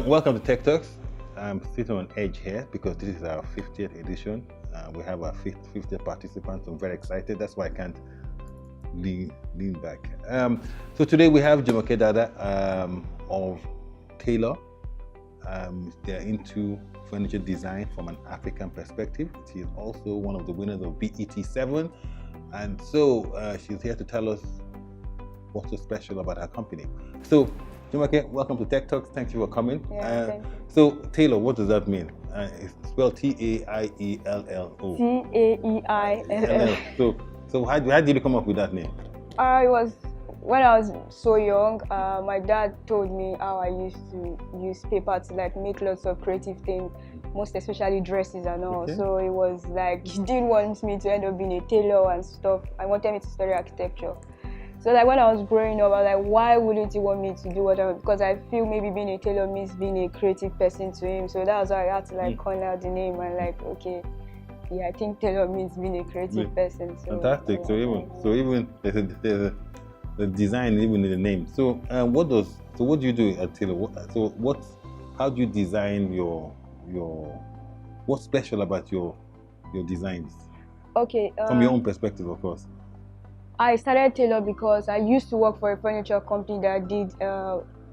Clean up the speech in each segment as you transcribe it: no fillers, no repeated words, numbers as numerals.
Welcome to Tech Turks. I'm sitting on edge here because this is our 50th edition. We have our 50th participants. I'm very excited. That's why I can't lean back. So today we have Jumoke Dada of Taeillo. They're into furniture design from an African perspective. She is also one of the winners of BET7. And so she's here to tell us what's so special about her company. So Jumoke, welcome to Tech Talks. Thank you for coming. Yeah, thank you. So Taeillo, what does that mean? It's spelled T-A-I-E-L-L-O. Taeillo. So how did you come up with that name? It was when I was so young. My dad told me how I used to use paper to like make lots of creative things, most especially dresses and all. Okay. So it was like he didn't want me to end up being a tailor and stuff. I wanted me to study architecture. So like when I was growing up, I was like, why wouldn't he want me to do whatever? Because I feel maybe being a tailor means being a creative person to him. So that was why I had to like coin out the name and like, okay, yeah, I think tailor means being a creative person. So, fantastic. Yeah. So even there's a design even in the name. So what do you do at Taeillo? How do you design your what's special about your designs? Okay. From your own perspective, of course. I started Taeillo because I used to work for a furniture company that did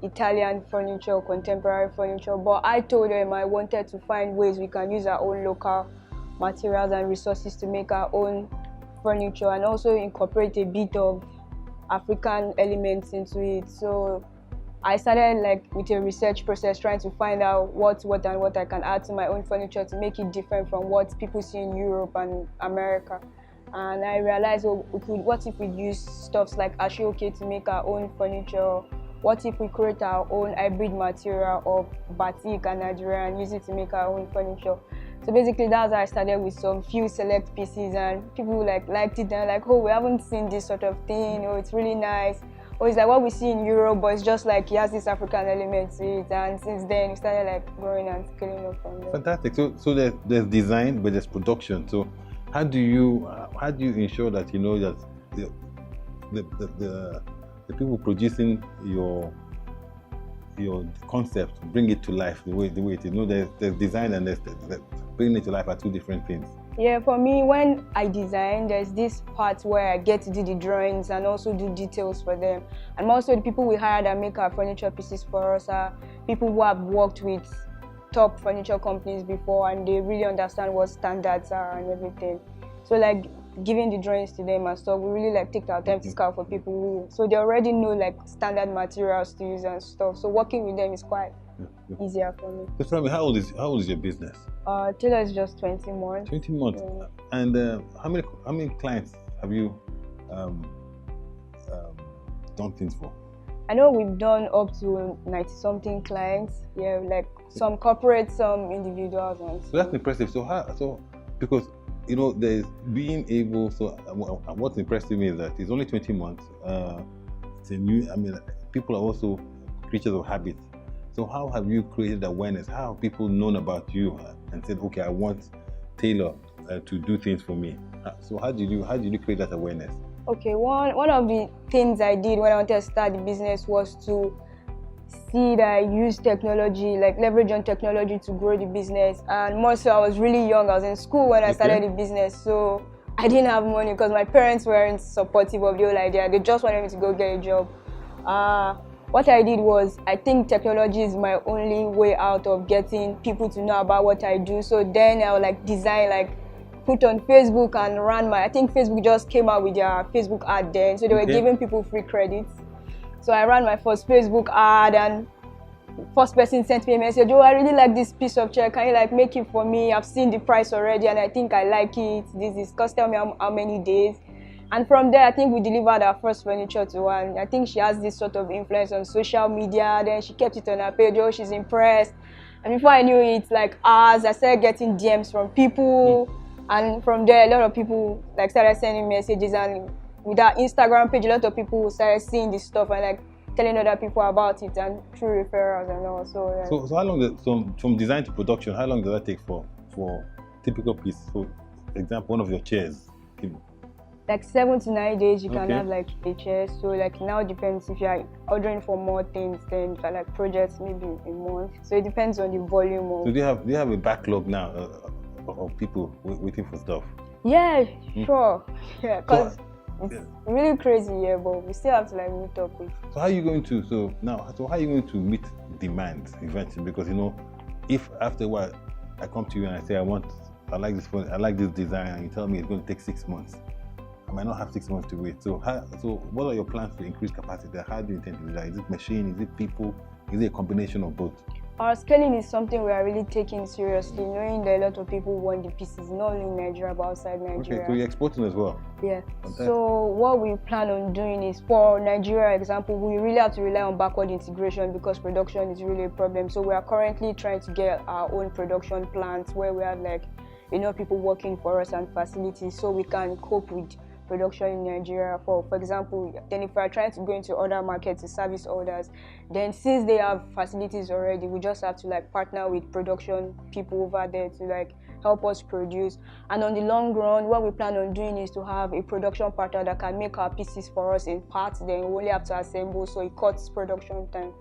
Italian furniture, contemporary furniture, but I told them I wanted to find ways we can use our own local materials and resources to make our own furniture and also incorporate a bit of African elements into it. So I started like with a research process trying to find out what I can add to my own furniture to make it different from what people see in Europe and America. And I realized, what if we use stuffs like Jumoke to make our own furniture? What if we create our own hybrid material of batik and Nigeria and use it to make our own furniture? So basically that's how I started with some few select pieces, and people liked it. They're like, oh, we haven't seen this sort of thing. Oh, it's really nice. Oh, it's like what we see in Europe, but it's just like it has this African element to it. And since then, we started like growing and scaling up from there. Fantastic. So there's design, but there's production. So how do you ensure that you know that the people producing your concept bring it to life the way it is? You know, there's design and there's bringing it to life are two different things. Yeah, for me, when I design, there's this part where I get to do the drawings and also do details for them. And also the people we hire that make our furniture pieces for us are people who have worked with top furniture companies before and they really understand what standards are and everything. So like giving the drawings to them and stuff, we really like take our time to scout for people so they already know like standard materials to use and stuff. So working with them is quite easier for me. So tell me, how old is your business? Taeillo is just 20 months. 20 months. Yeah. And how many clients have you done things for? I know we've done up to 90-something clients. Yeah, like some corporate, some individuals. And so that's impressive. So because you know there's being able. So what's impressive me is that it's only 20 months. It's a new. I mean, people are also creatures of habit. So how have you created awareness? How have people known about you and said, okay, I want Taeillo to do things for me? So how did you create that awareness? Okay, one of the things I did when I wanted to start the business was to see that I use technology, like leverage on technology to grow the business. And more so, I was really young. I was in school when I started the business, so I didn't have money because my parents weren't supportive of the whole idea. They just wanted me to go get a job. What I did was, I think technology is my only way out of getting people to know about what I do. So then I would like design, like put on Facebook and I think Facebook just came out with their Facebook ad then. So they were giving people free credits. So I ran my first Facebook ad and first person sent me a message, oh, I really like this piece of chair. Can you like make it for me? I've seen the price already and I think I like it. This is, cost tell me how many days. And from there, I think we delivered our first furniture to her. And I think she has this sort of influence on social media. Then she kept it on her page. Oh, she's impressed. And before I knew it, like hours, I started getting DMs from people. And from there, a lot of people like started sending messages. And with our Instagram page, a lot of people started seeing this stuff and like telling other people about it and through referrals and all. So how long from design to production? How long does that take for typical piece? For example, one of your chairs. like 7 to 9 days you can Okay. have like HS. So like now it depends if you're ordering for more things, then for like projects maybe a month. So it depends on the volume So of. do you have a backlog now of people waiting for stuff? Yeah, sure. Yeah, because So, it's really crazy here, but we still have to like meet up with. So how are you going to how are you going to meet demand eventually? Because if after a while I come to you and I say I like this phone, I like this design, and you tell me it's going to take 6 months, I might not have 6 months to wait. So what are your plans to increase capacity? How do you intend to do that? Is it machine? Is it people? Is it a combination of both? Our scaling is something we are really taking seriously, knowing that a lot of people want the pieces, not only in Nigeria but outside Nigeria. Okay, so you're exporting as well? Yeah. So what we plan on doing is, for Nigeria example, we really have to rely on backward integration because production is really a problem. So we are currently trying to get our own production plants where we have like people working for us and facilities, so we can cope with production in Nigeria. For example, then if we are trying to go into other markets to service orders, then since they have facilities already, we just have to like partner with production people over there to like help us produce. And on the long run, what we plan on doing is to have a production partner that can make our pieces for us in parts, then we only have to assemble, so it cuts production time.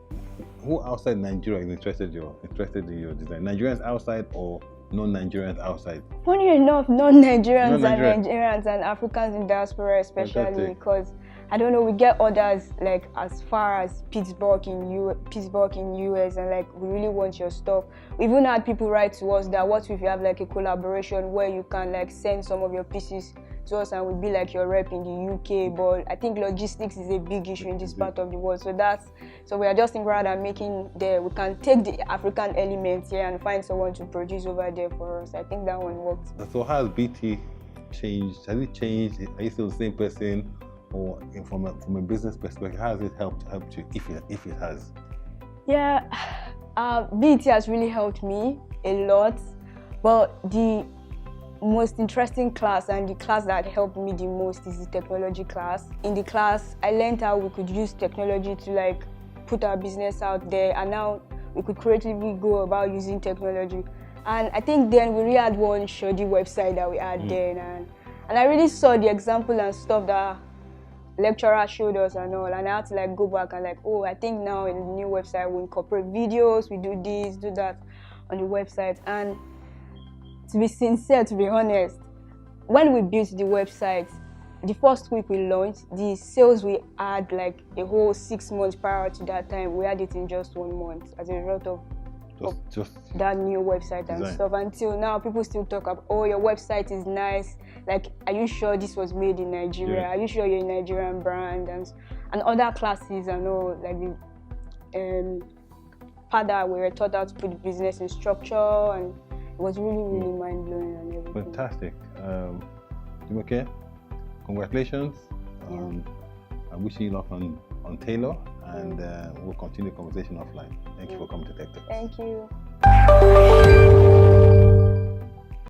Who outside Nigeria is interested in your design? Nigerians outside or non-Nigerians outside? Funny enough, non-Nigerians and Nigerians and Africans in diaspora especially, because I don't know, we get orders like as far as Pittsburgh in US, and like we really want your stuff. We even had people write to us that what if you have like a collaboration where you can like send some of your pieces to us and we'll be like your rep in the UK, but I think logistics is a big issue in this part of the world. So we are just thinking rather than we can take the African elements here and find someone to produce over there for us. I think that one works. So how has BT changed? Has it changed? Are you still the same person? Or from a business perspective, how has it helped you, if it has? Yeah, BT has really helped me a lot, but the most interesting class and the class that helped me the most is the technology class. In the class, I learned how we could use technology to like put our business out there, and now we could creatively go about using technology. And I think then we really had one shoddy website that we had then, and I really saw the example and stuff that lecturer showed us and all, and I had to like go back and like, oh, I think now in the new website we incorporate videos, we do this, do that on the website. And to be sincere, to be honest, when we built the website, the first week we launched, the sales we had like a whole 6 months prior to that time, we had it in just 1 month as a result of just that new website and stuff. Until now, people still talk about, oh, your website is nice. Like, are you sure this was made in Nigeria? Yeah. Are you sure you're a Nigerian brand? And other classes and all, like the part that we were taught how to put the business in structure, and it was really, really mind blowing and everything. Fantastic. Jumoke, congratulations. I wish you luck on Taeillo, and we'll continue the conversation offline. Thank you for coming to Tech Turks. Thank you.